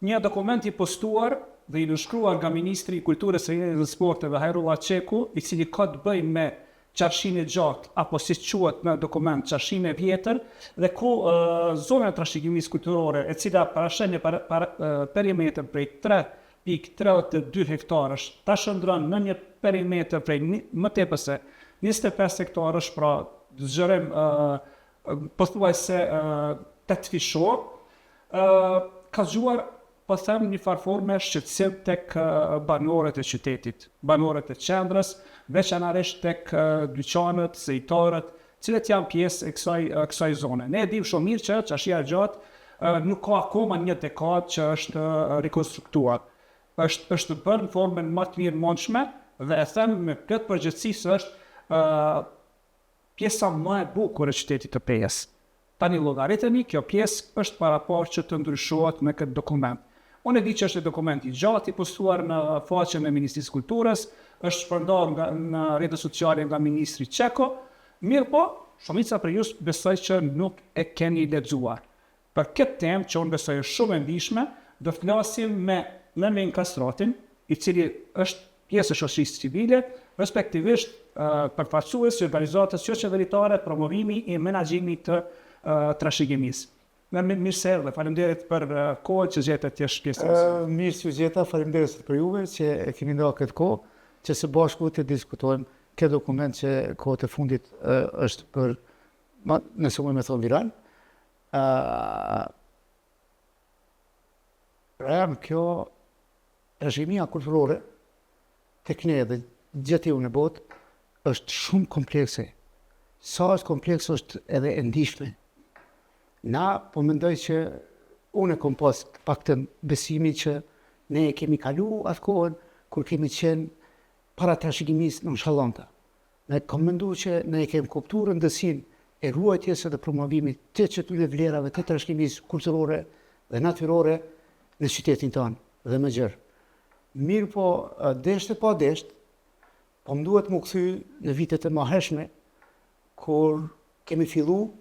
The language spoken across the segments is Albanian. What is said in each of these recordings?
një dokument i postuar dhe i nënshkruar nga Ministri i Kulturës së Rinisë dhe Sporteve Hajrullah Çeku, i cili ka të bëjë me qarshin e gjatë, apo si quhet në dokument qarshin e vjetër, dhe ku zona e trashëgimisë kulturore, e cila parashen një perimetër prej 3,32 hektarësh, ta shndron në një perimetër prej më tepër se 25 hektarësh, pra zgjerim pothuajse 8 fishor, ka zgjuar po them një farforme shqetësim tek banorët e qytetit, banorët e qendrës, veçanërisht tek dyqanet, sejtarët, cilët janë pjesë e kësaj zone. Ne e dim shumë mirë që çarshia e gjatë nuk ka akoma një dekadë që është rekonstruktuar. Është bërë në formën më të mirë mundshme dhe e them me këtë përgjegjësi se është pjesa më e bukur e qytetit të Pejës. Tani llogariteni, kjo pjesë është paraportë që të ndryshohet me këtë dokument. Unë e di që është një dokument i gjatë i postuar në faqen e Ministrisë së Kulturës, është shpërndarë në rrjetet sociale nga Ministri Çeko, mirë po, shumica prej jush besoj që nuk e keni lexuar. Për këtë temë që unë besoj është shumë e ndihshme, do flasim me Nermin Kastratin, i cili është pjesë e shoqërisë civile, respektivisht përfaqësues i organizatës jo qeveritare promovimi i menaxhimit të trashëgimisë. Mirë se erdhe, faleminderit për kohën që gjetët të jesh pjesë. Mirë që gjeta, faleminderit për juve që e keni ndarë këtë kohë, që së bashku të diskutojmë këtë dokument që kohët e fundit është për, nëse më thonë viral. Real, kjo regjimia kulturore tek ne dhe gjithë në botë është shumë komplekse. Sa është komplekse është edhe e ndihshme. Na po mendoj që unë kom pas paktën besimi që ne kemi kalu atë kohën kur kemi qenë para trashëgimisë nonshallanta. Ne kom menduar që ne kemi kuptuar rëndësinë e ruajtjes dhe promovimit të çtyre vlerave të trashëgimisë kulturore dhe natyrore në qytetin tonë dhe më gjërë. Mirë po, deshte pa deshte, po më duhet më kthy në vitet e mëhershme kur kemi fillu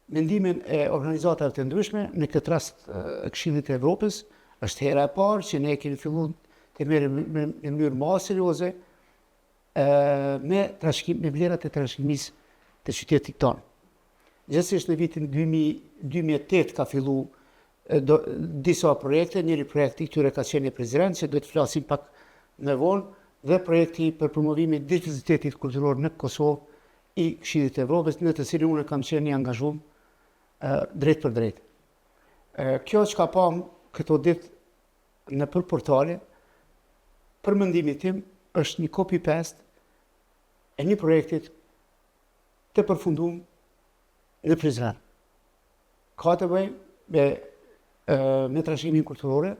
mendimin e organizatave të ndryshme, në këtë rast Këshillit të Evropës, është hera e parë që ne kemi filluar të merrem në mënyrë më serioze me vlerat e trashëgimisë të qytetit tonë. Gjithsesi në vitin 2008 ka filluar disa projekte, njëri projekti këtyre ka qenë prezident, që do të flasim pak më vonë, dhe projekti për promovimin e diverzitetit kulturor në Kosovë i Këshillit të Evropës, në të cilin unë kam qenë i angazhuar drejt për drejt. Kjo që ka pam këto ditë në për portale, për mendimin tim, është një copy-paste e një projektit të përfunduar në Prizren. Ka të bëjë me trashëgimin kulturore,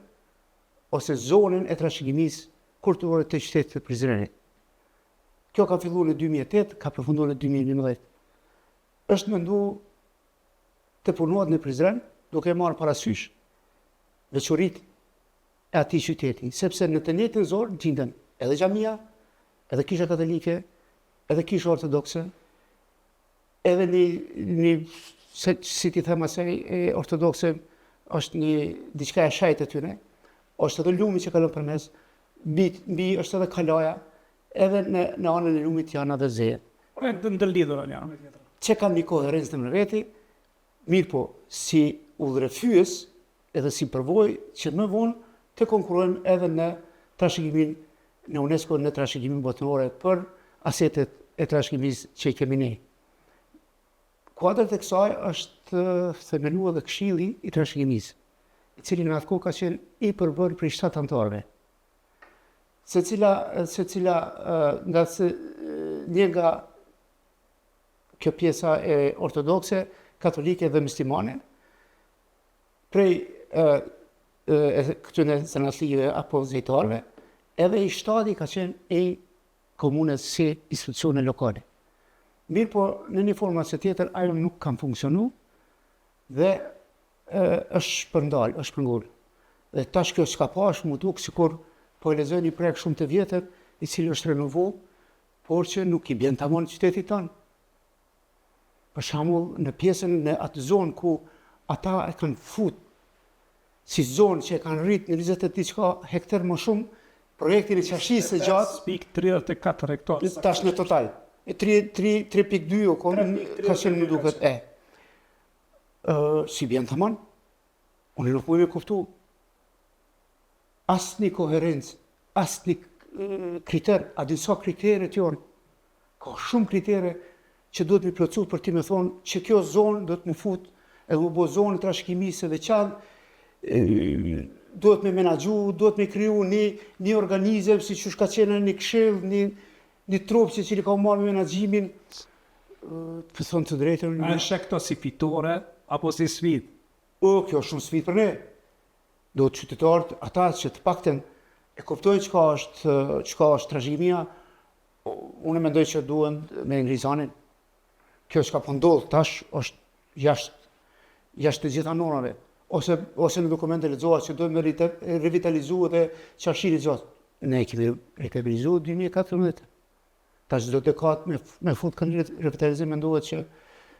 ose zonën e trashëgimisë kulturore të qytetit të Prizrenit. Kjo ka filluar në 2008, ka përfunduar në 2011. Është menduar të punohet në Prizren, duke marrë parasysh veçoritë e atij qyteti, sepse në të njëjtën zonë gjenden edhe xhamia, edhe kisha katolike, edhe kisha ortodokse, edhe një si ti them asaj ortodokse është një diçka e shajtë aty, është edhe lumi që kalon përmes, mbi është edhe kalaja, edhe në anën e lumit janë edhe zeje. Ndërlidhura janë. Që kam një koherencë në veti, mirë po, si udhërefyes edhe si përvojë që më vonë të konkurrojmë edhe në trashëgimin në UNESCO në trashëgimin botërore për asetet e trashëgimisë që i kemi ne. Kuadrat e kësaj është themeluar dhe Këshilli i trashëgimisë, i cili në atë kohë ka qenë i përbërë prej 7 anëtarëve. Secila nga kjo pjesa e ortodokse, katolike dhe muslimane, prej këtyre zanatlive apo zejtarëve, edhe i shtati ka qenë i komunës si institucione lokale. Mirë po, në një formacion tjetër, ajo nuk kanë funksionu dhe është shpërndal, është shpërngur. Dhe tash kjo s'ka pash, mu duk sikur po e lexoj një projekt shumë të vjetër, i cili është renovu, por që nuk i bjen tamam në qytetit tonë. Për shembull, në pjesën në atë zonë ku ata e kanë fut si zonë që e kanë rritë në 20 diçka hektar më shumë, projektin e qashisë së gjatë, 5,34 hektar. tash në total. 3.2 o konë, ka qenë më duket si bjen të manë, unë nuk pojme kuptu, asë një koherencë, asë një kriter, a disa kritere tjonë, ka shumë kritere që duhet me plotësu për ti me thonë që kjo zonë duhet më fut edhe më bo zonë trashëgimisë dhe qanë, duhet me menagju, duhet me kriju një organizëm si që shka qenë një këshill, një trup që cili ka marrë me menagjimin, të thonë të drejtën. A shë këto si fitore, apo si sfidë? Kjo është shumë sfidë për ne. Do të qytetarët, ata që të pakten e kuptojnë çka është trashëgimia, unë mendoj që duhen me ngrizanin. Kjo që ka po ndodhë tash është jashtë të gjitha normave. Ose në dokumente lexohet që duhet me revitalizu edhe qarshiri gjatë. Ne kemi revitalizu 2014. Tash çdo dekat me fut kanë revitalizim mendohet që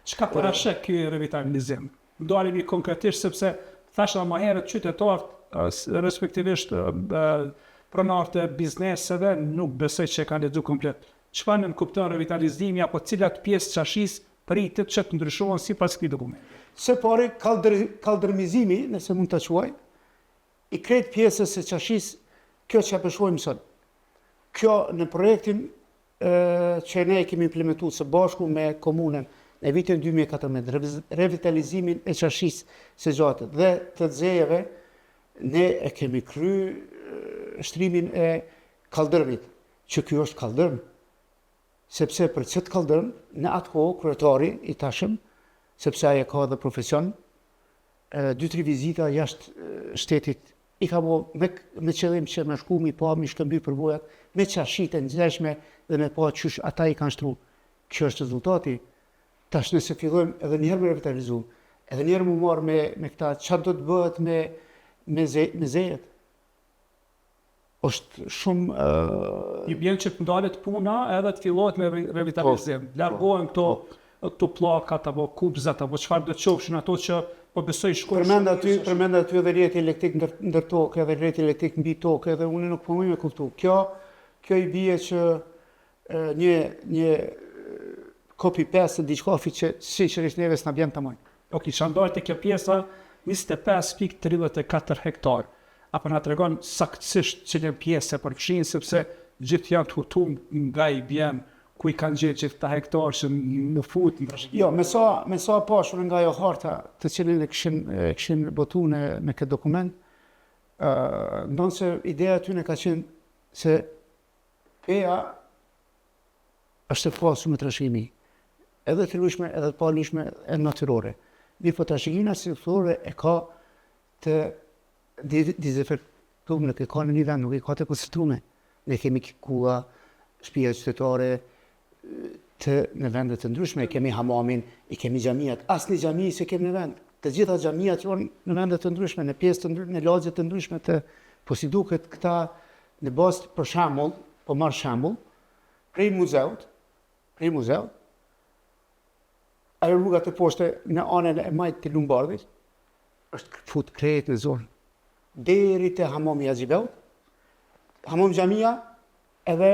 Çka parashek ky revitalizim? Dalemi konkretisht sepse thashë më herët qytetarët, respektivisht pronarët e bizneseve, nuk besoj që kanë lexuar komplet. Çfarë nën kupton revitalizimi apo cilat pjesë qashis pritet që të ndryshohen sipas këtij dokumenti? Se pari kaldërmizimi, nëse mund të quaj, i krejt pjesës e qashis, kjo që apëshojmë sot. Kjo në projektin që ne kemi implementu së bashku me komunën në vitin 2014, revitalizimin e qashis së gjatë dhe të dzejeve, ne e kemi kry shtrimin e kaldërmit, që kjo është kaldërm, sepse për qëtë kaldërm, në atë kohë kryetari i tashëm, sepse aje ka dhe profesion, 2-3 vizita jashtë shtetit, i ka bo me qëllim që me shku mi pa, mi shkëmby përvojat, me qashit e nxeshme dhe me pa qysh ata i kanë shtru. Kjo është rezultati. Tash nëse fillojmë edhe njerë me revitalizu, edhe njerë më marë me këta, qatë do të bëhet me zejet. Është shumë... I bjen që të ndalet puna edhe të fillohet me revitalizim. Largohen këto plakat, apo kubzat, apo çfarë do të qofshin ato që po besoj shkojnë. Përmenda aty edhe rrjeti elektrik ndër tokë, edhe rrjeti elektrik mbi tokë, edhe unë nuk po më kuptu. Kjo i bie që një copy-paste të diçkafi që sinqerisht neve s'na bjen tamam. Ok, shandar te kjo pjesa 25,34 hektar. Apo na tregon saktësisht cilën pjesë e përfshin sepse gjithë janë të hutum nga i bjen ku i kanë gjetë që këta hektar që në fut në trashëgimi. Jo, me sa pashur nga jo harta të cilën e kishin botu me këtë dokument, ndonë se ideja tyne ka qenë se peja është të pasur me trashëgimi, edhe të lujshme, edhe të pa lujshme, edhe natyrore. Mirë po trashëgimia cilësore e ka të dizefektume, nuk e ka në një vend, nuk e ka të konstitume. Ne kemi kula, shtëpia qytetare, në vendet të ndryshme, kemi hamamin, i kemi xhamiat. Asnjë xhami se kemi në vend. Të gjitha xhamiat janë në vendet të ndryshme, në pjesë të ndryshme, në lagje të ndryshme po si duket këta në bazë për shembull, po marr shembull, prej muzeut, ajo rruga të poshtë në anën e majtë të Lumbardhit, është fut krejt në zonë, deri te hamami Haxhibeut, hamam xhamia, edhe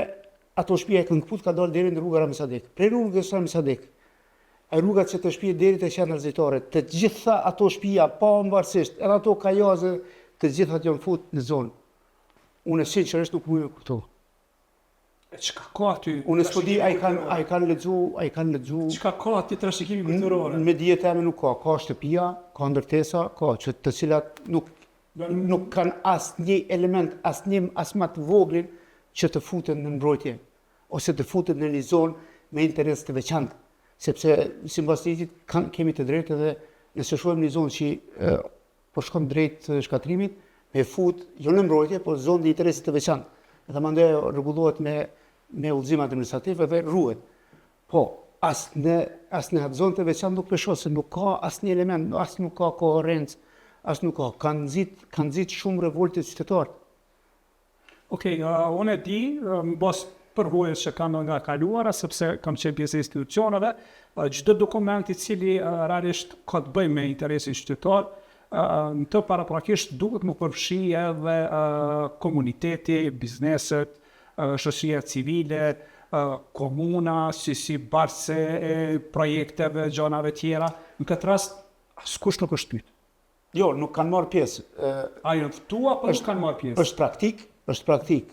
ato shtëpia e këngëput ka dalë deri në rruga Rami Sadek. Prej rrugës Rami Sadek, rrugat që të shtëpia deri te qendra zyrtare, të gjitha ato shtëpia pavarësisht, edhe ato kajaze, të gjitha janë fut në zonë. Unë sinqerisht nuk mund të kuptoj. Çka ka aty? Unë s'po di ai kanë lexu. Çka ka aty trashëgimi kulturor? Me dijet e nuk ka shtëpia, ka ndërtesa, ka që të cilat nuk kanë asnjë element, as më të voglin që të futen në mbrojtje ose të futen në një zonë me interes të veçantë, sepse sipas ligjit kemi të drejtë edhe nëse shohim një zonë që po shkon drejt shkatrimit, me fut jo në mbrojtje, por zonë të interesit të veçantë. Edhe mandej rregullohet me udhëzim administrativ edhe ruhet. Po, as në atë zonë të veçantë nuk peshoh se nuk ka asnjë element, as nuk ka koherencë, as nuk ka. Kanë nxit shumë revolte qytetarë. Okej, unë e di, mbas përvojës që kanë nga kaluara, sepse kam qenë pjesë e institucioneve, çdo dokument i cili realisht ka të bëjë me interesin qytetar, në të paraprakisht duhet më përfshi edhe komuniteti, bizneset, shoqëria civile, komuna, si barse e projekteve, gjonave tjera. Në këtë rast, askush nuk është pyet. Jo, nuk kanë marrë pjesë. A janë ftuar apo nuk kanë marrë pjesë? Është praktik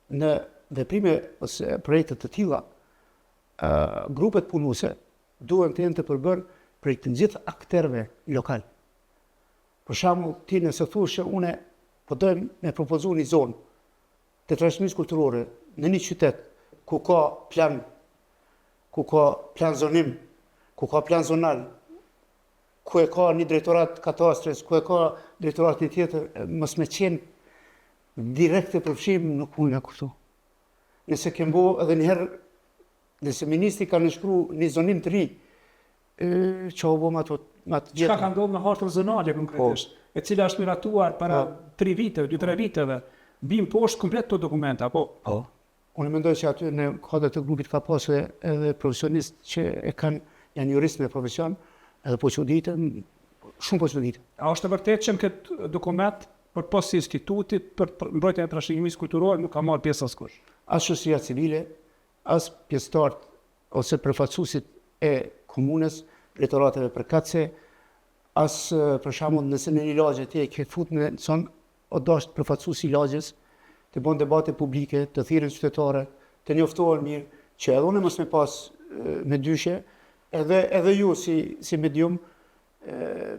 në veprime ose projekte të tilla, grupet punuese duhen të jenë të përbërë prej të gjithë akterëve lokal. Për shembull, ti nëse thuash që une po dojmë me propozu një zonë të trashëgimisë kulturore në një qytet ku ka plan zonim, ku ka plan zonal, ku e ka një drejtorat katastres, ku e ka drejtorat një tjetër, mos me qenë direkt të përfshim nuk mund nga kurtu. Nëse kem bo edhe njëherë, nëse ministri ka nënshkru një zonim të ri, që o bo ma të gjitha. Çka ka ndodhur në hartën zonale konkretisht, e cila është miratuar para 3 viteve, 2-3 viteve, bim poshtë komplet të dokumenta, po? Unë mendoj që aty në kodrat të grupit ka pasur edhe profesionistë që janë juristë me profesion, edhe po çuditën, shumë po çuditën. A është e vërtetë që në këtë dokument për pas institutit për mbrojtjen e trashëgimisë kulturore nuk ka marrë pjesë askush? As shoqëria civile, as pjesëtarët ose përfaqësuesit e komunës, drejtorateve përkatëse, as për shembull nëse në një lagje ti e ke fut në son o dasht përfaqësuesi i lagjes, të bën debate publike, të thirrën qytetare, të njoftohen mirë, që edhe unë mos me pas me dyshe, edhe ju si medium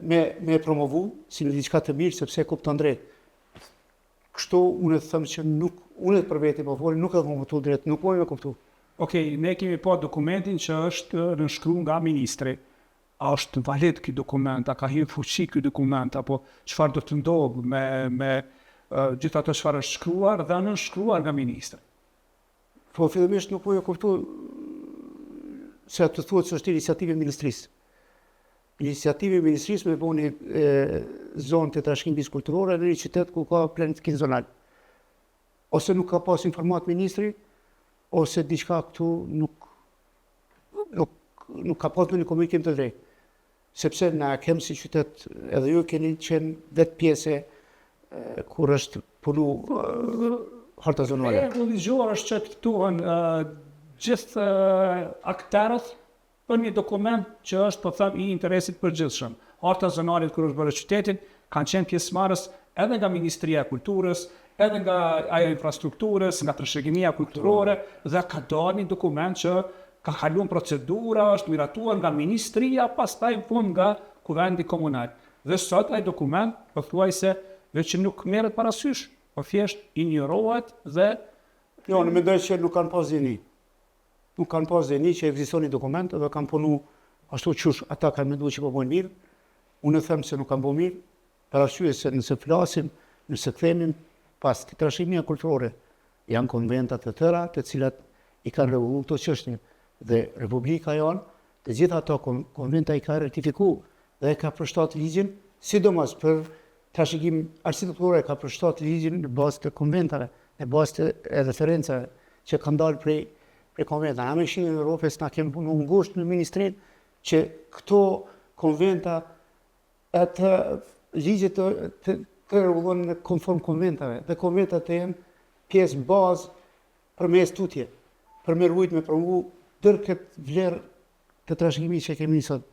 me promovu si në diçka të mirë sepse kupton drejt. Kështu unë them që unë për veti po fol, nuk e kam kuptuar drejt, nuk po e kuptoj. Okej, ne kemi pa dokumentin që është nënshkruar nga ministri. A është valid ky dokument, a ka hyrë fuqi ky dokument, apo çfarë do të ndodhë me gjithë ato çfarë është shkruar dhe nënshkruar nga ministri? Po fillimisht nuk po e kuptoj se të thuhet se është iniciativë e ministrisë. Iniciativë e ministrisë me bëni zonë të trashëgimisë kulturore në një qytet ku ka planifikim zonal. Ose nuk ka pas informat ministri, ose diçka këtu nuk ka pas në një komunikim të drejtë. Sepse na kem si qytet, edhe ju keni qenë vetë pjesë kur është punu harta zonale. E religjuar është që të ftuhen gjithë aktorët për një dokument që është po them i interesit përgjithshëm. Harta zonale kur është bërë qytetin kanë qenë pjesëmarrës edhe nga Ministria e Kulturës, edhe nga ajo infrastrukturës, nga trashëgimia kulturore dhe ka dalë një dokument që ka kaluar procedura, është miratuar nga ministria, pastaj në fund nga kuvendi komunal. Dhe sot ai dokument pothuajse veç nuk merret parasysh, po thjesht injorohet dhe jo, në mendoj që nuk kanë pas zeni. Nuk kanë pas zeni që ekziston një dokument dhe kanë punu ashtu qysh ata kanë menduar që po bojnë mirë. Unë them se nuk kanë bërë mirë, për arsye se nëse flasim, nëse themin pas të trashëgimia kulturore, janë konventat të tëra të cilat i kanë rregulluar këto çështje. Dhe Republika jonë, të gjitha ato konventa i ka ratifikuar dhe ka përshtat ligjin, sidomos për trashëgim arsitekturore ka përshtat ligjin në bazë të konventave, në bazë të referencave që kanë dalë prej konventave. Na me Këshillin e Evropës na kemi punuar ngushtë në ministrin që këto konventa atë ligje të rregullojnë në konform konventave dhe konventat të jenë pjesë bazë për me studie, për me rujt me promovu tërë këtë vlerë të trashëgimisë që kemi sot.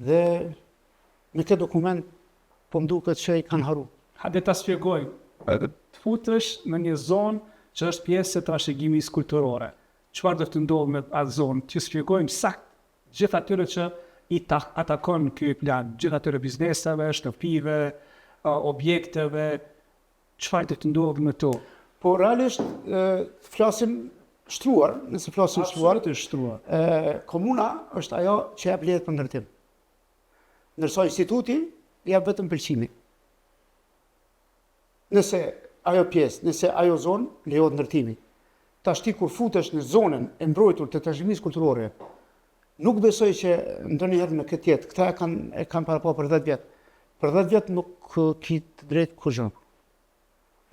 Dhe me këtë dokument po më duket që i kanë haru. Hajde ta shpjegoj. Të futesh në një zonë që është pjesë e trashëgimisë kulturore. Çfarë do të ndodhë me atë zonë? Që shpjegojmë saktë gjithë atyre që i atakon ky plan, gjithë atyre biznesave, shtëpive, objekteve, çfarë do të ndodhë me to? Po realisht flasim shtruar, nëse flasim shtruar, komuna është ajo që jep lejet për ndërtim. Ndërsa instituti jep vetëm pëlqimin. Nëse ajo pjesë, nëse ajo zonë lejohet ndërtimi. Tashti kur futesh në zonën e mbrojtur të trashëgimisë kulturore, nuk besoj që ndonjëherë në këtë jetë, këta e kanë para për 10 vjet. Për 10 vjet nuk ki të drejtë kurrë.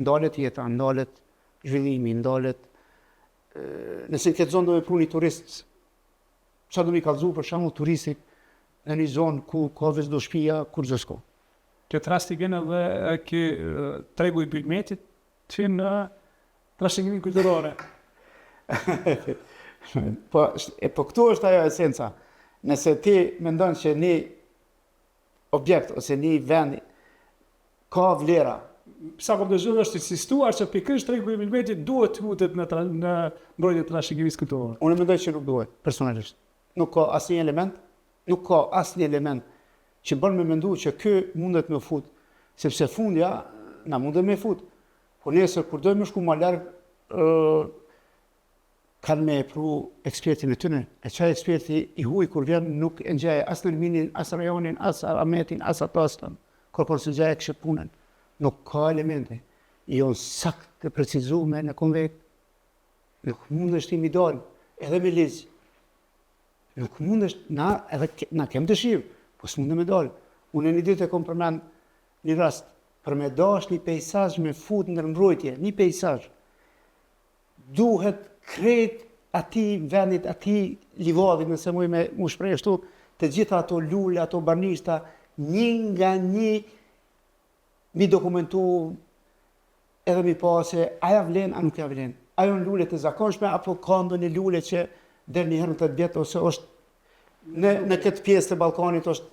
Ndalet jeta, ndalet zhvillimi, ndalet nëse në këtë zonë do me pru një turist, çfarë do mi kallëzu për shembull turistit në një zonë ku ka veç do shtëpia, kur gjë s'ka. Këtë rasti vjen edhe ky tregu i Bylmetit ty në trashëgiminë kulturore. Po këtu është ajo esenca. Nëse ti mendon që një objekt ose një vend ka vlera, Sa kom dëgjuar është insistuar që pikërisht tregu i Bylmetit duhet të futet në mbrojtje të trashëgimisë kulturore. unë mendoj që nuk duhet, personalisht. Nuk ka asnjë element që bën me mendu që ky mundet me fut, sepse fundja na mundet me fut. Po nesër kur do më shku më larg, kanë me pru ekspertin e tyre. E çaj eksperti i huaj kur vjen nuk e ngjaj as Nerminin, as Rajonin, as Ahmetin, as Atostën. Kur së gjaj kështë punën. Nuk ka elemente. Jo sakt të precizume në konvekt. Nuk mundesh ti mi dalë, edhe me ligj. Nuk mundesh, na kem dëshirë, po s'mundem me dalë. Unë një ditë e kom përmend një rast, për me dash një pejsazh me fut në mbrojtje, një pejsazh. Duhet krejt ati vendit, ati livadit, nëse muj me mu shprej ashtu, të gjitha ato lule, ato banishta, një nga një mi dokumentu edhe mi pa se aja vlen, a nuk ja vlen. Ajo në lule të zakonshme, apo ka ndonjë lule që der një herë në 8 vjetë, ose është në këtë pjesë të Ballkanit është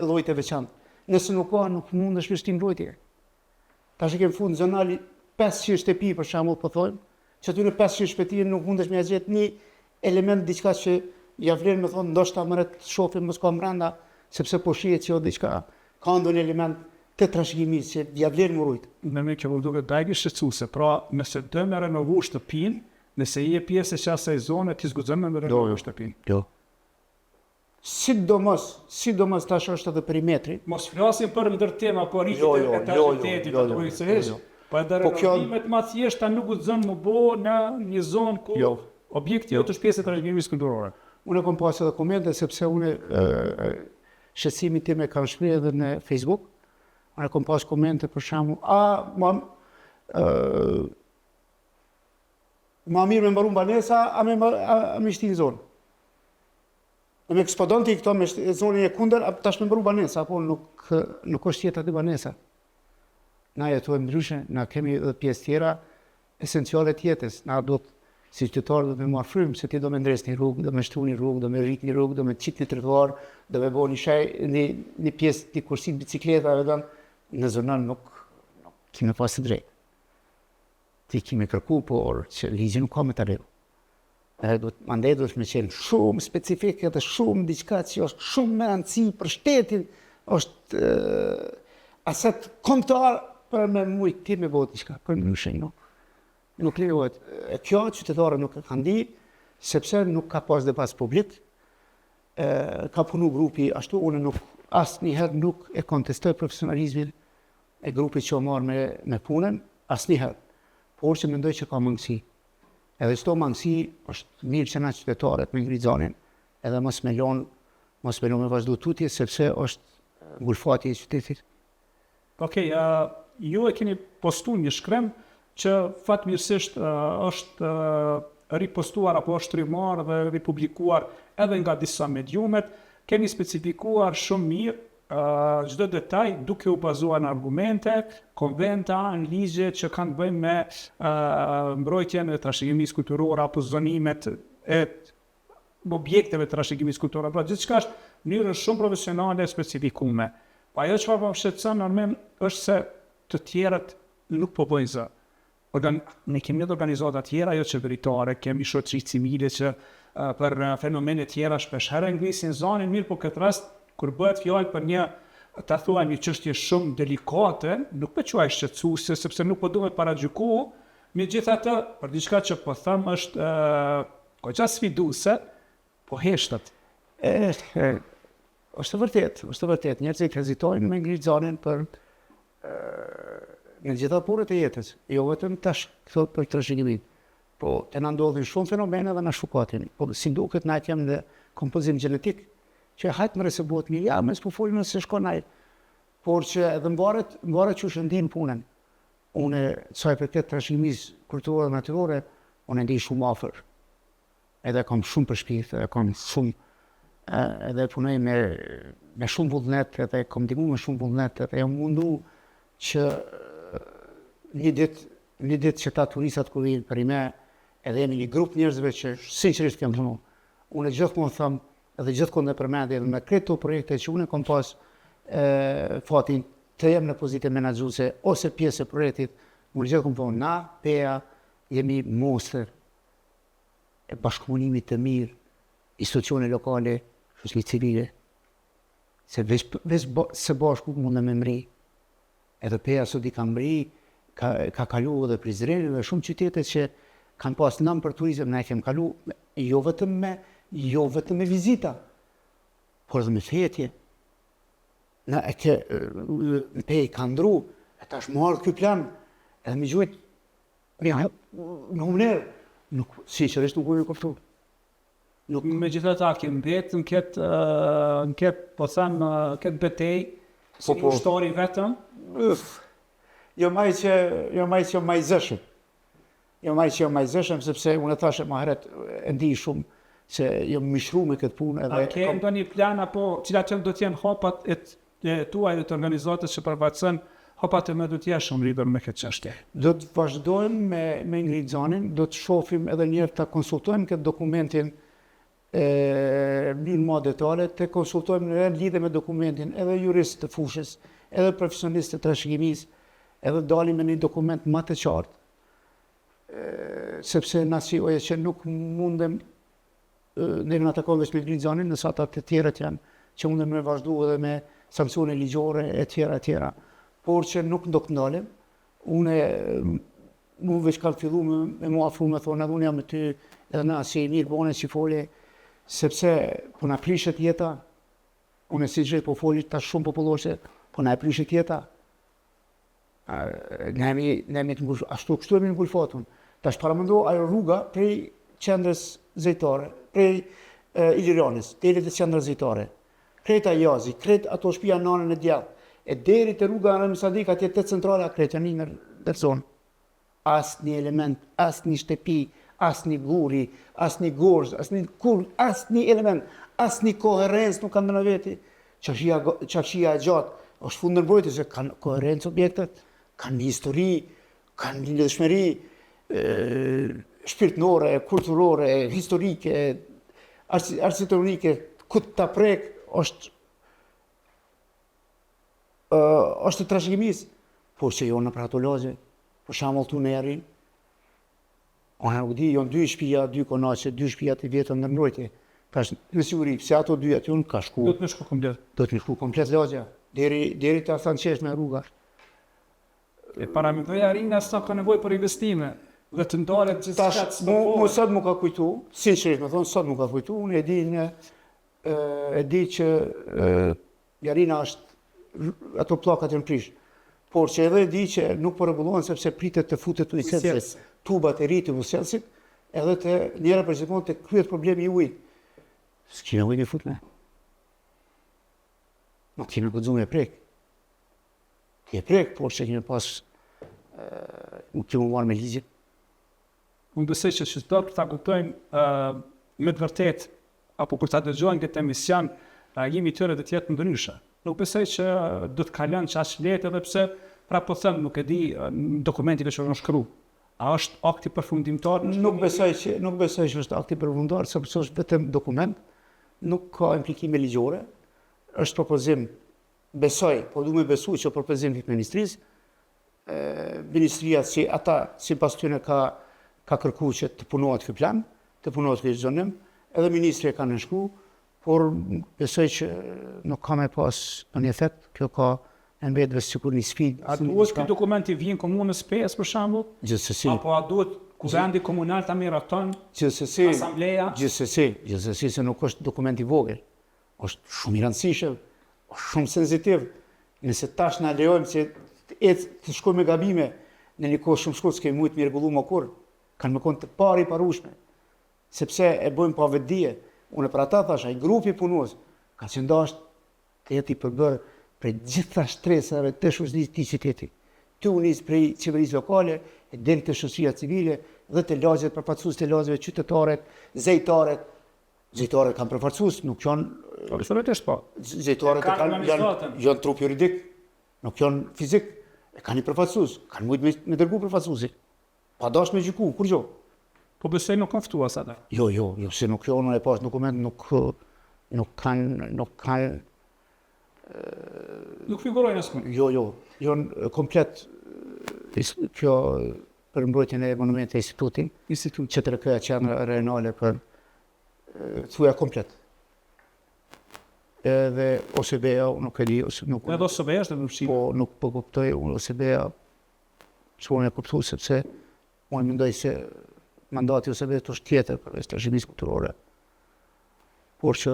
lloj të veçantë. Nëse nuk ka, nuk mund është vështim mbrojtje. Tash kemi fund zonali 500 shtëpi për shembull, po thojmë, që aty në 500 shtëpi nuk mundesh me gjetë një element diçka që ja vlen me thonë ndoshta më rret shohim mos ka brenda, sepse po shihet që diçka ka ndonjë element të trashëgimisë që ja vlen mbrojt. Në me kjo duket dajgi shqetësuese, pra nëse do me renovu shtëpinë, nëse je pjesë e asaj zone, ti zguxon me renovu shtëpinë. Jo. Sidomos tash është edhe perimetri. Mos flasim për ndërtim apo rritje e etažitetit apo kryesisht, po edhe renovimet më thjeshta nuk guxon më bo në një zonë ku objekti është pjesë e trashëgimisë kulturore. Unë kam pasur edhe komente sepse unë shqetësimin tim e kam shkruar edhe në Facebook. Unë kam pas komente për shembull, ma mirë me mbaru banesa, a me shtinë zonë. Me ekspodonti këto me zonën e kundër, tash me mbaru banesa, apo nuk është jetë aty banesa. Na jetojmë ndryshe, na kemi edhe pjesë tjera esenciale të jetës. Na do të, si qytetarë, do me marrë frymë, se ti do me ndres një rrugë, do me shtru një rrugë, do me rrit një rrugë, do me qit një trotuar, do me bo një pjesë, një kursit bicikleta, në zonën nuk kime pas të drejtë. Ti kime kërku, por që ligji nuk ka me të regu. Mandej do të me qenë shumë specifike dhe shumë diçka që është shumë me rëndësi për shtetin, është aset kombëtar për me mujtë ti me bëhet diçka, për në shenjë. Nuk lejohet. Kjo qytetarë nuk e kanë di, sepse nuk ka pas dhe pas publik, ka punu grupi ashtu, unë asnjëherë nuk e kontestoj profesionalizmin e grupit që o marrë me punën, asnjëherë. Por që mendoj që ka mangësi. Edhe çdo mangësi është mirë që na qytetarët me ngrizonin, edhe mos me lënë me vazhdu tutje, sepse është ngulfati i qytetit. Okej, ju e keni postuar një shkrim që fatmirësisht është ripostuar apo është rimar dhe ripublikuar edhe nga disa mediumet, keni specifikuar shumë mirë çdo detaj duke u bazuar në argumente, konventa, në ligje që kanë të bëjnë me mbrojtjen e trashëgimisë kulturore apo zonimet e objekteve të trashëgimisë kulturore. Pra gjithçka është në mënyrë shumë profesionale e specifikuar. Po ajo çfarë po shqetëson normal është se të tjerët nuk po bëjnë zë. Ne kemi edhe organizata tjera, jo qeveritare, kemi shoqëri civile që për fenomene tjera shpeshherë ngrisin zonin, mirë po këtë rast kur bëhet fjalë për një një çështje shumë delikate, nuk po quaj shqetësuese sepse nuk po duhet paragjyku, megjithatë për diçka që po them është goxha sfiduese, po heshtat. Është vërtet, njerëzit hezitojnë me ngritë zonin për në gjitha punët e jetës, jo vetëm tash këto për trashëgimin. Po të na ndodhin shumë fenomene dhe na shukatin. Po si duket na kemi dhe kompozim gjenetik, që hajtë mëre se bëhet mirë, mes po folim nëse shkon ai. Por që edhe mbaret që shëndin punën. Unë çaj për këtë trashëgimisë kulturore dhe natyrore, unë ndij shumë afër. Edhe kam shumë për shpirt, kam shumë edhe punoj me shumë vullnet, edhe kom ndihmu me shumë vullnet, edhe jam mundu që një ditë që ta turistat kur vinë për i me, edhe jemi një grup njerëzve që sinqerisht kem thënë, unë gjithmonë them, edhe gjithmonë e përmend edhe me këto projekte që unë kam pas fatin të jem në pozitë menaxhuese ose pjesë e projektit, unë gjithmonë them, na PEA jemi mostër e bashkëpunimit të mirë, institucione lokale, shoqëri civile, se veç së bashku mundem me mri. Edhe PEA sot i ka mri, ka kalu edhe Prizreni dhe shumë qytete që kanë pas nam për turizëm, na e kem kalu jo vetëm me vizita, por edhe me fetje. Na e ke PEA ka ndru, e tash marrë ky plan, edhe me gjujt, në humner, sinqerisht nuk u kuptu. Megjithatë ke mbet në këtë po them këtë betej si një ushtori vetëm. Jo maj që majzëshëm. Jo maj që majzëshëm sepse unë thashë më herët e ndi shumë se jam mishru me këtë punë. A ke ndonjë plan apo cilat do të jenë hapat e tuaj dhe të organizatës që përfaqëson hapat e më do të jashëm lidhur me këtë çështje? Do të vazhdojmë me ngritë zonin, do të shohim edhe një herë ta konsultojmë këtë dokumentin në më detale, të konsultojmë në lidhje me dokumentin edhe juristë të fushës, edhe profesionistë të trashëgimisë, edhe dalim me një dokument më të qartë. Sepse na silloj që nuk mundem ne na takon vetëm me ngrizonin, nëse ata të tjerët janë që mundem me vazhdu edhe me sanksione ligjore e tjera. Por që nuk do të ndalem. Unë veç kam fillu me mua afru me thonë, edhe unë jam me ty, edhe na si mirë bone që fole, sepse po na prishet jeta, unë si gjithë po folit ta shumë populloshe, po na e prishet jeta. Ne jemi të ngush, ashtu kështu jemi në ngulfatun. Tash paramendo ajo rruga prej qendrës zejtare, prej Ilirianës, deri te qendra zejtare. Kreta Jazi, kret ato shtëpia nanën e djathtë, e deri te rruga Rami Sadik atje te centrale kret janë në zonë. Asnjë element, asnjë shtëpi, asnjë guri, asnjë gorz, asnjë element, asnjë koherencë nuk kanë në veti. Qafshia e gjatë është fund ndërmbrojtjes se kanë koherencë objektet, kanë histori, kanë lidhshmëri shpirtërore, kulturore, historike, arsitektonike, ku ta prek është trashëgimisë, por që jo në për ato lagje, për shembull tu në Jarin. Unë nuk di, janë 2 shtëpia, 2 konache, 2 shtëpia të vjetra në mbrojtje. Tash në siguri, pse ato 2 aty unë ka shku. Do të më shku komplet. Do të më shku komplet lagja, deri te Thanqesh me rruga. E paramendoj Jarina sa ka nevojë për investime. Dhe të ndalet gjithçka. Mu sot më ka kujtu, sinqerisht më thon, sot më ka kujtu, unë e di që Jarina është ato pllakat janë prish. Por që edhe di që nuk po rregullohen sepse pritet të futet u Celsit, tubat e rritë u Celsit, edhe të njëra për gjithmonë të kryet problemi i ujit. S'kime ujnë i fut me. Nuk kime këdzu me prek. Ti e prek, por që kime pas nuk kime marrë me ligjit. Unë besoj që qytetarët ta kuptojnë me të vërtet, apo kur ta dëgjojnë këtë emision, jemi tyre dhe tjetë ndryshe. Nuk besoj që do të kalon çast lehtë edhe pse pra po them nuk e di dokumentin që është shkruar. A është akti përfundimtar? Nuk besoj që është akti përfundimtar, sepse është vetëm dokument, nuk ka implikime ligjore. Është propozim, besoj, po du me besu që propozim të ministrisë. Ministria si ata sipas tyre ka kërkuar që të punohet ky plan, të punohet ky zonim, edhe ministri e ka nënshkruar. Por besoj që nuk ka me pas në një efekt, kjo ka në mbetëve sikur një sfidë. A duhet këtë dokument i vjen komunës 5 për shembull? Gjithsesi. Apo a duhet kuvendi komunal ta miraton? Gjithsesi. Asambleja? Gjithsesi se nuk është dokument i vogël. Është shumë i rëndësishëm, është shumë senzitiv. Nëse tash na lejojmë që të shkojmë me gabime në një kohë shumë shkurt, s'kemi mujt me rregullu më kurrë, kanë më konë të pari parushme. Sepse e bëjmë pa vetdije. Unë për ata thash, ai grupi punues ka qëndash të jeti përbërë prej gjitha shtresave të shoqërisë të qytetit. Të unis prej qeverisë lokale, e deri të shoqëria civile dhe të lagjet përfaqësues të lagjeve qytetare, zejtare, Zejtarët kanë përfaqësues, nuk janë Absolutisht po. zejtarët Kanë janë organizatën. janë trup juridik, nuk janë fizik, e kanë një përfaqësues, kanë mujt me dërgu përfaqësuesi. Pa dash me gjyku, kur gjo? Po besoj nuk kanë ftuar ata. Jo, se nuk janë e pas dokument, nuk kanë, Nuk figurojnë asnjë. janë komplet kjo për mbrojtjen e monumentit e institutit, QTRK qendra rajonale për thuja komplet. Edhe OSB-ja nuk e di, nuk Edhe OSB është në Shqipëri. po nuk po kuptoj unë OSB-ja çfarë e kuptoj sepse unë mendoj se mandati i OSB-s është tjetër për trashëgimisë kulturore. Por që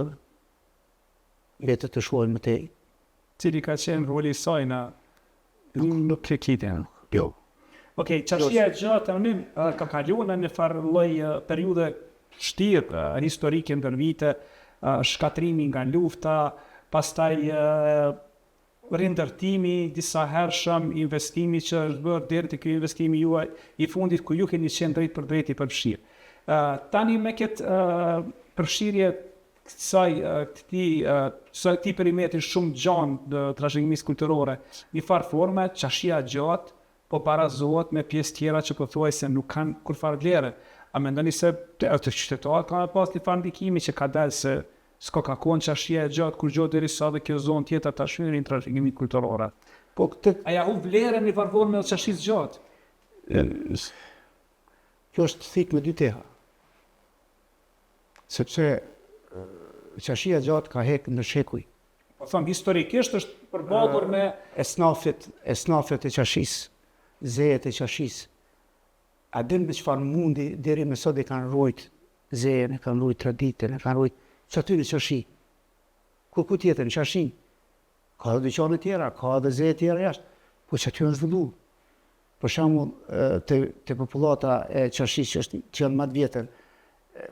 vetë të shkojmë më tej. Cili ka qenë roli i saj në nuk e kitën. Jo. Okej, çështja e gjatë unim ka kaluar në një farë lloj periudhe vështirë historike ndër vite, shkatrimi nga lufta, pastaj rindërtimi disa hershëm, investimi që është bërë deri te ky investimi juaj i fundit ku ju keni qenë drejt për drejt i përfshirë. Tani me këtë përfshirje këtij perimetri shumë gjanë të trashëgimisë kulturore, një farë forme, çashia gjatë po parazohet me pjesë tjera që po thuaj se nuk kanë kurfar vlerë. A mendoni se të qytetarët kanë pas një farë ndikimi që ka dalë se s'ka ka konë çashia e gjatë kur gjotë derisa dhe kjo zonë tjetër ta shërin trashëgimit kulturore. Po këtë A ja hu vlerën një farë forme të çashisë gjatë? kjo është thik me dy teha. Sepse qashia gjatë ka hek në shekuj. Po them historikisht është përballur me Esnafet e qashis, zejet e qashis, a din me çfarë mundi deri më sot e kanë ruajt zejen, e kanë ruajt traditën, e kanë ruajt që aty në qashi. Ku tjetër në qashi? Ka dhe dyqane tjera, ka dhe zeje tjera jashtë, po që aty në zhvullu. Për shembull, te popullata e qashis që janë më të vjetër,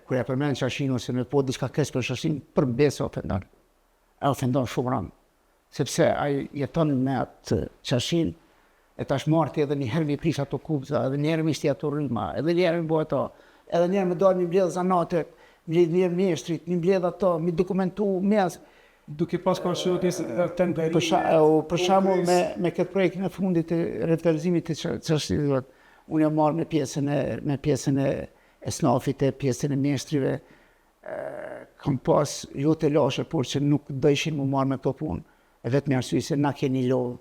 kur e përmend qashin ose në po diçka keq për qashin, për besë ofendon. E ofendon shumë rënd. Sepse ai jeton me atë qashin, e tash marti edhe një herë mi prish ato kupza, edhe një herë mi shti ato rryma, edhe një herë mi bo ato, edhe një herë mi dalë mi mbledh zanatet, mi mbledh mjeshtrit, mi mbledh ato, mi dokumentu mes. duke pas konsultis tenderi. Për shembull me këtë projektin e fundit të revitalizimit të qashit, unë jam marrë me pjesën e snafit, e pjesën e mjeshtrive, kam pas jo të lashe, por që nuk dëshin mu marrë me këto punë, e vetëm arsye se na keni lodhë.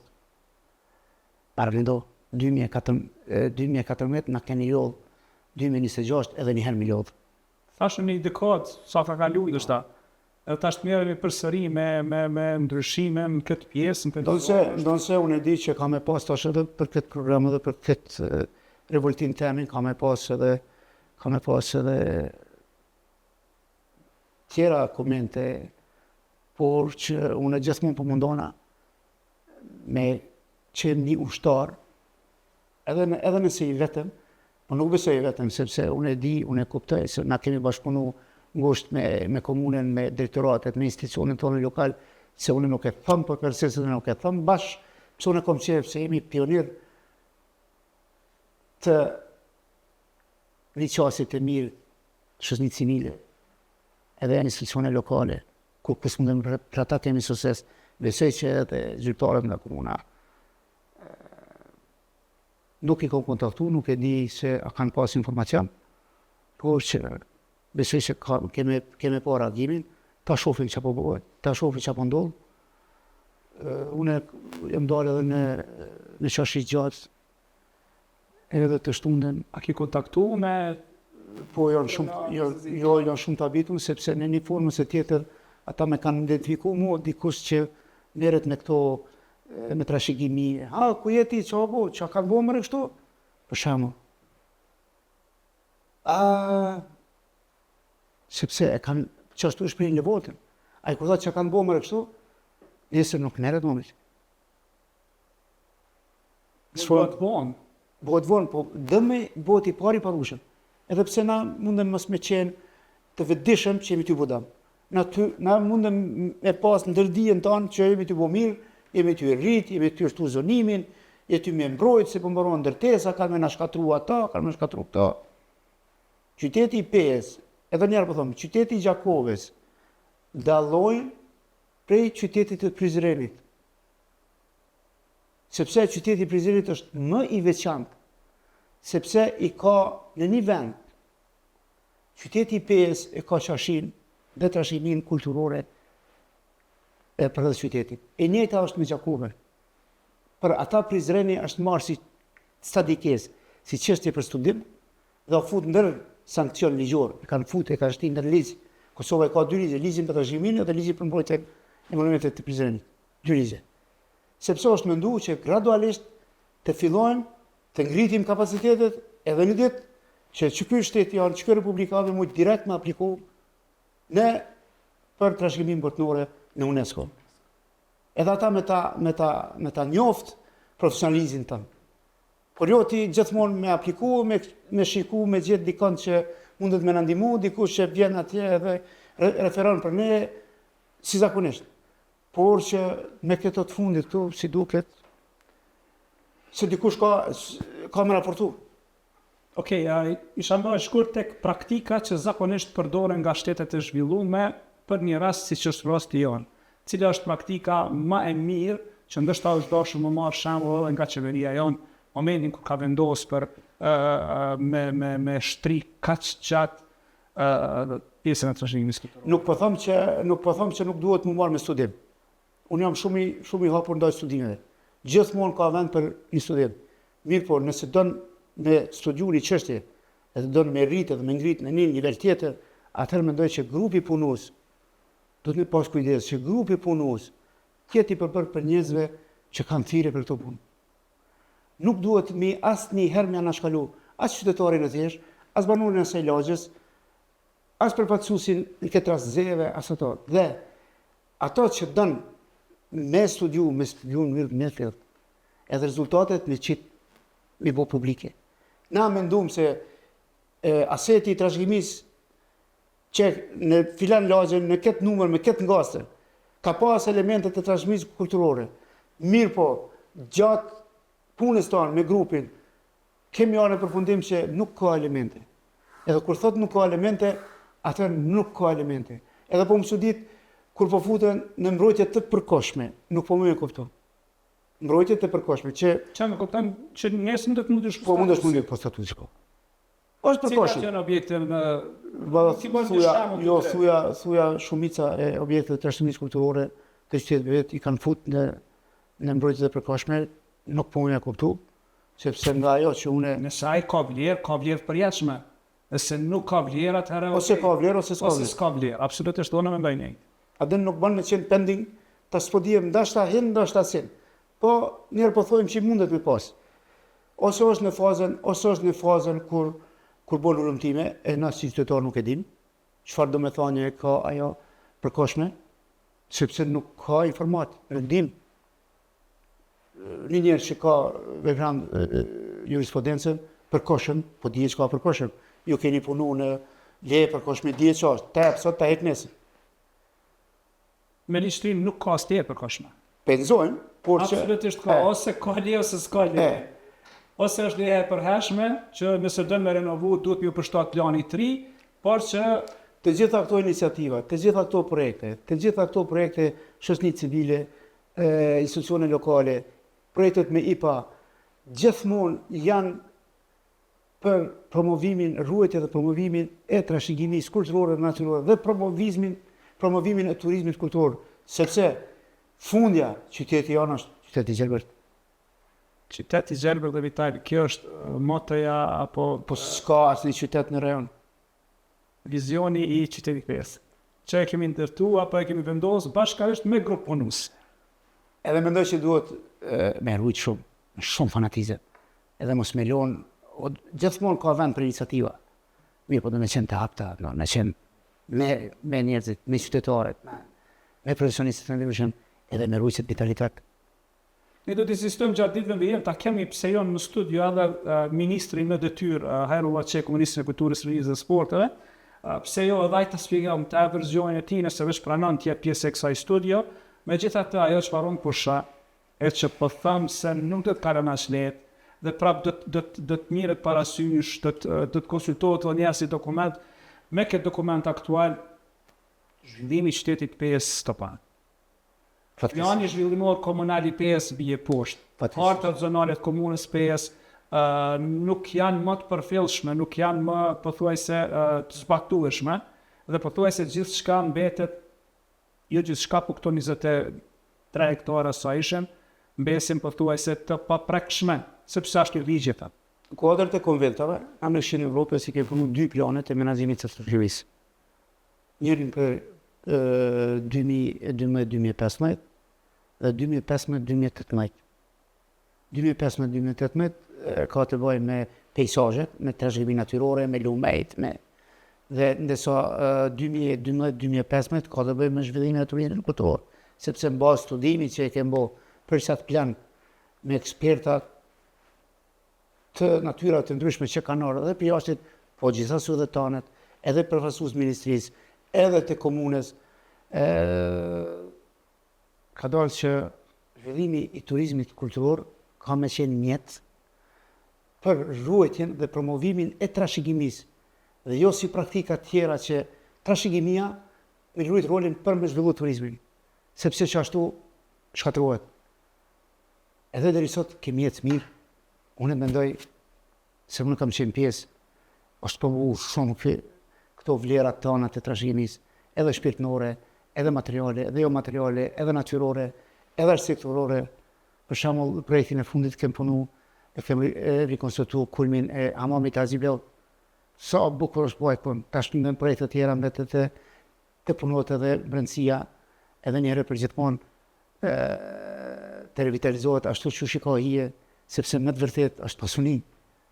Paralindo, 2014 na keni lodhë, 2026 edhe një herë mi lodhë. Thashë një dekadë, sa ka kalu i dështa, edhe tash të merremi përsëri me ndryshime në këtë pjesë. Ndonse unë e di që ka me pas tash edhe për këtë program edhe për këtë revoltim temin, ka me pas edhe tjera komente, por që unë gjithmonë po mundona me qenë një ushtar, edhe nëse i vetëm, po nuk besoj i vetëm, sepse unë e di, unë e kuptoj, se na kemi bashkëpunu ngusht me komunën, me drejtoratet, me institucionin tonë lokal, se unë nuk e thëmë për kërësisë dhe nuk e thëmë bashkë, pëse unë e kom qef se jemi pionir të një qasit e mirë shëznit civile, edhe institucione lokale, ku kësë mundem për ata kemi sukses, besoj që edhe zyrtarët nga komuna. Nuk i kom kontaktu, nuk e di se a kanë pas informacion, por që besoj që keme pa reagimin, ta shofim që po bëhet, ta shofim që po ndodhë. Unë jam dalë edhe në qashit gjatë, edhe të shtunden. A ki kontaktu me... Po janë shumë të habitun, sepse në një formë se tjetër, ata me kanë identifiku mua dikush që merret me këto me trashëgimi. Ku jeti, që kanë bo mërë kështu? Për shembull. Sepse e kanë qashtu shpirin në votën. A i kur thotë që kanë bo mërë kështu, nesër nuk merret më. Bëhet vonë. Bëhet vonë, po dëme bëhet i pari parushëm. Edhe pse na mundem mos me qenë të vetëdijshëm që jemi ty bodam. Na mundem me pas ndërdijen tonë që jemi ty bo mirë, jemi ty rrit, jemi ty shtu zonimin, jemi ty me mbrojt se po mbaron ndërtesa, kanë me na shkatru ata, kanë me shkatru këta. Qyteti i Pes edhe njerë po thomë, qyteti i Gjakovës dallojnë prej qytetit të Prizrenit. Sepse qyteti i Prizrenit është më i veçantë, sepse i ka në një vend. Qyteti i Pejës e ka qashin dhe trashëgiminë kulturore për të qytetit. E njëjta është me Gjakovën. Për ata Prizreni është marrë si stadikes, si çështje për studim, dhe fut ndër sankcion ligjor. E kanë shtin ndër ligj. Kosova ka dy ligje, ligjin për trashëgiminë dhe ligjin për mbrojtjen e monumentet të Prizrenit. Dy ligje. Sepse është menduar që gradualisht të fillojnë të ngritim kapacitetet edhe në ditë që ky shteti janë, ky republika dhe mund direkt me apliku për trashëgimin botëror në UNESCO. Edhe ata me ta njoft profesionalizmin tonë. Por jo ti gjithmonë me apliku, me shiku, me gjetë dikon që mundet me na ndihmu, dikush që vjen atje edhe referon për ne si zakonisht. Por që me këto të fundit këtu, si duket, se dikush ka me raportu. Okej, isha më shkurt tek praktika që zakonisht përdoren nga shtetet e zhvilluara për një rast siç është rasti jon. Cila është praktika më e mirë që ndoshta është dashur më marr shembull edhe nga qeveria jon, momentin kur ka vendosur për me shtri kaq gjatë pjesën e trashëgimit kulturor. Nuk po them që nuk duhet më marr me studim. Unë jam shumë i hapur ndaj studimeve. Gjithmonë ka vend për një studim. Mirë po, nëse don me studiu një çështje, edhe don me rritë dhe me ngrit në një nivel tjetër, atëherë mendoj që grupi punues do të pas kujdes që grupi punues tjeti për njerëzve që kanë thirrje për këtë punë. Nuk duhet mi asnjëherë më anashkalu as qytetarin e thjesht, as banorën e asaj lagjes, as përfaqësuesin në këtë rast zeve, as ato. Dhe ato që don me studiu në mirë, edhe rezultatet me qitë mi bo publike. Na mendum se aseti i trashëgimisë që në filan lagje, në këtë numër, me këtë ngastër, ka pas elemente të trashëgimisë kulturore. Mirë po, gjatë punës tonë me grupin, kemi arë në përfundim që nuk ka elemente. Edhe kur thot nuk ka elemente, atër nuk ka elemente. Edhe po më sudit, kur po futen në mbrojtje të përkohshme, nuk po më e kuptoj. Mbrojtje të përkohshme që me kupton që njerëzit nuk mund të shkojnë. po mundesh mund të statuti shko. Është përkohshme. Cilat janë objektet thuja shumica e objektet të trashëgimisë kulturore të qytetit vet i kanë fut në mbrojtje të përkohshme, nuk po më e kuptoj, sepse nga ajo që unë nëse ai ka vlerë përjetshme. Nëse nuk ka vlerë atëherë ose ka vlerë ose s'ka vlerë. Absolutisht unë mendoj njëjtë. A dhe nuk bën me qenë pending, ta spodiem ndashta hin, ndashta sin. Po njerë po thojmë që mundet me pas. Ose është në fazën kur bën urëmtime, e na si qytetar nuk e dim, çfarë do me thënie ka ajo përkohshme, sepse nuk ka informat, nuk dim. Një njerë që ka background jurisprudencën, përkohshëm, po dihet që ka përkohshëm. Ju keni punu në leje përkohshme, dihet që është, ta sot ta hek nesër. Me lishtrim nuk ka as tjetër përkohshme. Penzojmë, por që absolutisht ka, ose ka leje ose s'ka leje. Ose është leje e përhershme, që nëse do me renovu, duhet me ju përshtat plani 3, por që të gjitha këto iniciativa, të gjitha këto projekte shoqëni civile, institucione lokale, projektet me IPA, gjithmonë janë për promovimin, ruajtje dhe promovimin e trashëgimisë kulturore dhe natyrore dhe promovimin e turizmit kulturor, sepse fundja qyteti janë është qyteti i Gjelbërt. Qyteti i Gjelbërt dhe vital, kjo është motoja apo s'ka asnjë qytet në rajon. Vizioni i qytetit Pejës. Që e kemi ndërtu apo e kemi vendosur bashkërisht me grup punues. Edhe mendoj që duhet me rujt shumë fanatizëm. Edhe mos me lon, gjithmonë ka vend për iniciativa. Mirë, po do me qenë të hapta, me qenë me njerëzit, me qytetarët, me profesionistët në ndryshëm, edhe me rujtët vitalitet. Ne do të insistojmë gjatë ditëve vijim ta kemi pse jo në studio edhe ministrin në detyrë, Hajrullah Çeku, ministri i Kulturës, Rizë dhe Sporteve, pse jo edhe ai të shpjegojmë të versionin e tij nëse veç pranon të jetë pjesë e kësaj studio. Megjithatë ajo çfarë unë pusha, është që po them se nuk do të kalon as lehtë dhe prap do të mirët parasysh, do të konsultohet edhe një si dokument Me këtë dokument aktual, zhvillimi i qytetit PS stopan. Plani zhvillimor komunal i PS bie poshtë. Harta zonale të komunës PS nuk janë më të përfillshme, nuk janë më pothuajse të zbatueshme dhe pothuajse gjithçka mbetet, jo gjithçka, po këto 23 hektara sa ishin, mbesin pothuajse të paprekshme, sepse është ligje ta. Në kuadër të konventave, në Këshillin Evropës si kemi punu 2 plane të menaxhimit të shoqërisë. Njërin për 2012-2015 dhe 2015-2018. 2015-2018 ka të bëjë me pejsazhet, me trashëgimi natyrore, me lumejt, dhe ndërsa 2012-2015 ka të bëjë me zhvillimin e turizmit kulturor, sepse në bazë studimit që e kemi bërë për çat plan me eksperta të natyra të ndryshme që kanë ardhur edhe për jashtë, po gjithashtu edhe tanët, edhe përfaqësues ministrisë, edhe të komunës, ka dalë që zhvillimi i turizmit kulturor ka me qenë mjet për ruajtjen dhe promovimin e trashëgimisë, dhe jo si praktika tjera që trashëgimia me luajt rolin për me zhvillu turizmin, sepse që ashtu shkatërrohet. Edhe deri sot kemi jetë mirë, unë mendoj se unë kam qenë pjesë, është promovu shumë këto vlerat tona të trashëgimisë, edhe shpirtënore, edhe materiale, edhe jo materiale, edhe natyrore, edhe arsitekturore. Për shembull, projektin e fundit kem punu e kemi rikonstruuar kulmin e hamamit Azibel. Sa bukur është bëjë kun, tash në projekte të tjera mbetet të punohet edhe brendësia, edhe një herë për gjithmonë të revitalizohet ashtu që shikoj hije, sepse me të vërtet është pasuni.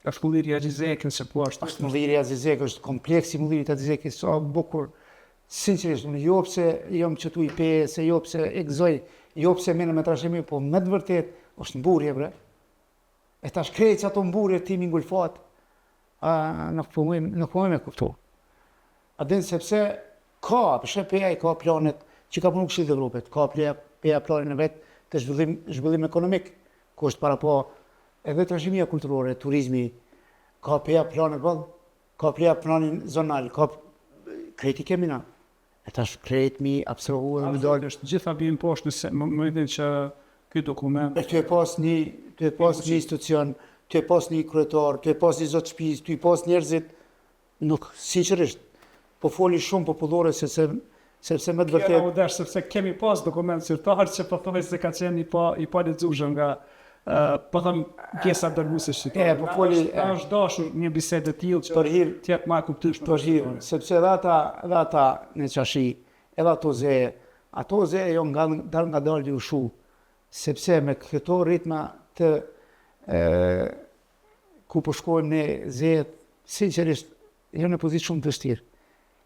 Është mulliri Azizekën se po është. Është mulliri Azizekën, është kompleksi mullirit Azizekën, sa bukur. Sinqerisht, unë jo pse jam qëtu i PS, jo pse e gëzoj, jo pse mene me trashëgimi, po me të vërtet është mburje, bre. E tash krejt që ato mburje ti mi ngulfat, nuk po me kuptu. A din sepse ka, për shembull ka planet që ka punu Këshilli i Evropës, ka planin e vet të zhvillim ekonomik, ku është para po edhe trashëgimia kulturore, turizmi, ka planet vallë, ka planin zonal, ka krejt i kemi na. E tash krejt mi absorbuar me dalë. Gjitha bijnë poshtë nëse më momentin që ky dokument. Ty e pas një institucion, ty e pas një kryetar, ty e pas një zot shtëpis, ty e pas njerëzit, nuk sinqerisht, po foli shumë popullore sepse me të vërtet. Kena udesh sepse kemi pas dokument zyrtar që po thonë se ka qenë i pa lexuar nga po them pjesa dërguese shqiptare. Po foli është dashur një bisedë të tillë që për hir të jetë më e kuptueshme. Për hir, sepse edhe ata në çashi, edhe ato ze jo nga dalë ushu, sepse me këto ritma të ku po shkojmë ne zehet, sinqerisht janë në pozitë shumë të vështirë.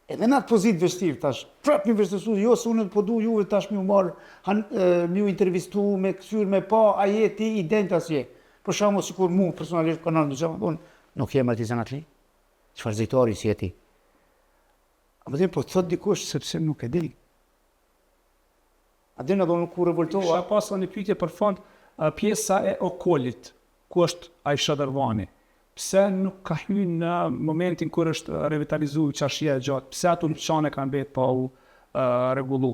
Edhe në atë pozitë vështirë tash, prapë mi vështirësu, jo se unë po du juve tash mi u marë, mi u intervistu, me kësyr, me pa, a je ti ident asje. Për shkakun sikur mu personalisht kanal në gjama, nuk jem artizanat li, çfarë zejtari si je ti. A më dhe po thot dikush sepse nuk e di. A dhe në do nuk u revoltova. Isha pasur një pyetje për fond, pjesa e okolit, ku është ai Shadërvani. Pse nuk ka hyrë në momentin kur është revitalizuar çarshia e gjatë? Pse ato dyqane kanë mbetë pa u rregullu?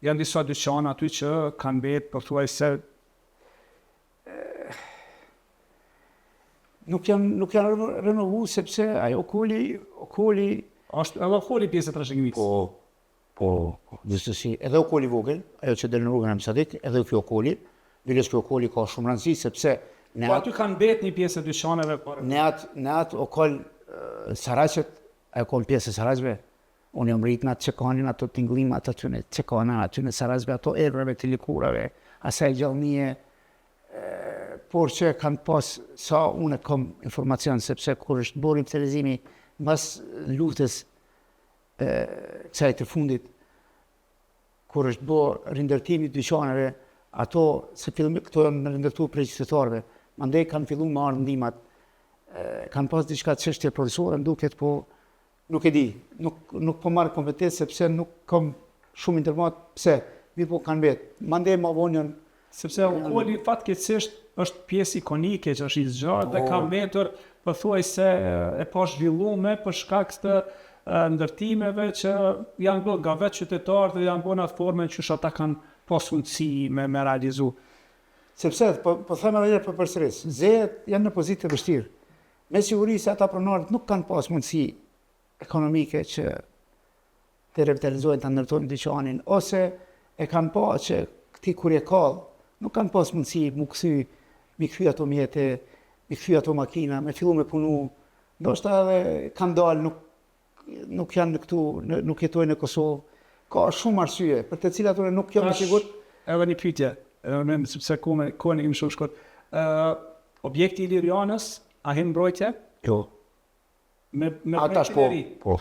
Janë disa dyqane aty që kanë mbetë pothuajse nuk janë renovuar sepse ai okoli është edhe okoli pjesë e trashëgimisë. Po, gjithsesi, edhe okoli vogël, ajo që del në rrugën e Msadit, edhe ky okoli, biles ky okoli ka shumë rëndësi sepse po aty kanë mbetë një pjesë e dyqaneve por në atë okol Saraqet, ajo ka pjesë e Saraqeve. Unë jam rrit në atë çekanin, ato tingëllimat aty në çekana, aty në Saraqeve, ato errave të likurave, asaj gjallënie, por që kanë pas sa unë kam informacion sepse kur është bërë intervizimi mbas luftës kësaj të fundit, kur është bërë rindërtimi i dyqaneve, ato se fillimisht këto janë rindërtuar prej qytetarëve. Mandej kanë filluar me ardh ndihmat. Kanë pas diçka çështje profesore, duket po nuk e di. Nuk po marr kompetencë sepse nuk kam shumë informat pse. Mi po kanë bet. Mandej më vonën sepse okoli fatkeqësisht është pjesë ikonike që është i zgjatë dhe ka mbetur pothuajse e pa zhvilluar për shkak të ndërtimeve që janë bërë nga vetë qytetarët dhe janë bërë në atë formën që ata kanë pas mundësi me realizu. Sepse, po them edhe për përsëris, zejet janë në pozitë të vështirë. Me siguri se ata pronarët nuk kanë pas mundësi ekonomike që të revitalizojnë të ndërtojnë dyqanin, ose e kanë pa që këti kur e kallë, nuk kanë pas mundësi mi kthy ato mjete, mi kthy ato makina, me fillu me punu, ndoshta edhe kanë dalë, nuk janë këtu, nuk jetojnë në Kosovë. Ka shumë arsye, për të cilat unë nuk jam i sigurt. Edhe një pyetje, sepse kohën e kemi shumë shkurt. Objekti i Ilirianës, a hin mbrojtje? Jo. Me Ata shpo. Po.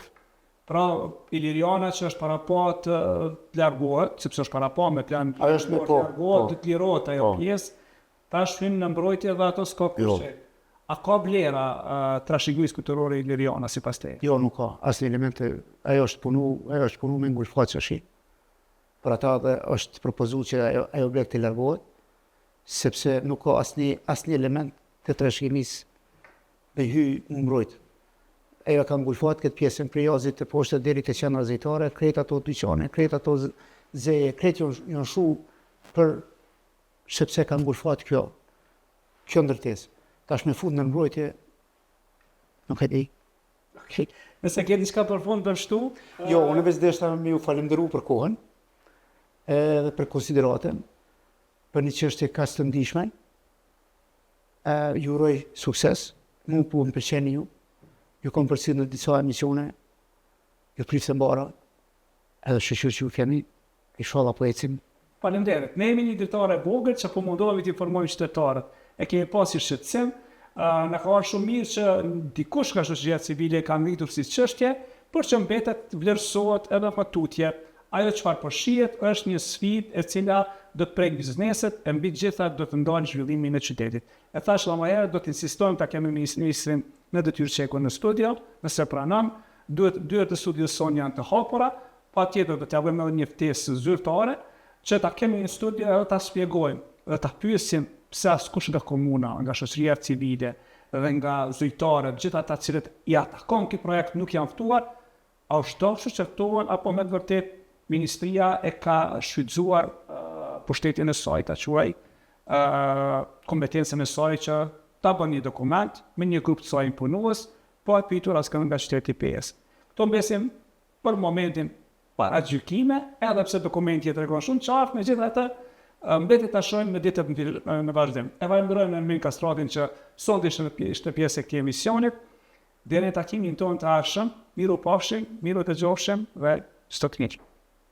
Pra, Iliriana që është para pa të largohet, sepse është para pa me plan Ajo është me po. largohet, të lirohet ajo pjesë, tash hyn në mbrojtje dhe ato s'ka kushe. A ka vlera trashëgimit kulturore Iliriana sipas teje? Jo, nuk ka. Asnjë element, ajo është punu me ngulfat çashi. Për ata dhe është propozuar që ajo objekt të largohet, sepse nuk ka asnjë element të trashëgimisë me hy në mbrojtje. Ajo ka ngulfat këtë pjesën prej jazit të poshtë deri te qendra zejtare, krejt ato dyqane, krejt ato zeje, krejt janë shu për sepse ka ngulfat kjo ndërtesë. Tash me fund në mbrojtje, nuk e di. Nëse ke diçka për fund të shtu? Jo, unë veç deshta me ju falenderu për kohën, edhe për konsideratën, për një çështje kaq të ndihshme. Ju uroj sukses, mu po më pëlqeni ju. Ju kom përcjell në disa emisione, ju prisem bara, edhe shoqër që ju keni, inshallah po ecim. Faleminderit. Ne jemi një dritare vogël që po mundohemi të informojmë qytetarët. E kemi pasur shqetësim, në ka ardhur shumë mirë që dikush nga shoqëria civile ka ngritur si çështje, por që mbetet vlerësohet edhe pa tutje. Ajo çfarë po shihet është një sfidë e cila do të prek bizneset, e mbi gjitha do të ndalë zhvillimin e qytetit. E thash edhe më herë, do të insistojmë ta kemi ministrin në detyrë çeku në studio, nëse pranon, dyert e studios son janë të hapura, patjetër do t'ja bëjmë edhe një ftesë zyrtare që ta kemi në studio edhe ta shpjegojmë dhe ta pyesim pse askush nga komuna, nga shoqëria civile dhe nga zyrtarët, gjithë ata cilët i atakon këtë projekt nuk janë ftuar, a është do shoqërtohen apo me të vërtet ministria e ka shfrytzuar pushtetin e saj, ta quaj kompetencën e saj që ta bën një dokument me një grup të saj punues, po e pyetur askënd nga qyteti PS. Kto mbesim për momentin para gjykime, edhe pse dokumenti e tregon shumë qartë, megjithatë mbetet ta shohim në ditët në vazhdim. E falenderojmë Ermin Kastratin që sonte ishte pjesë e këtij emisioni. Deri në takimin tonë të ardhshëm, miru pafshim, miru të gjofshim dhe çdo të mirë.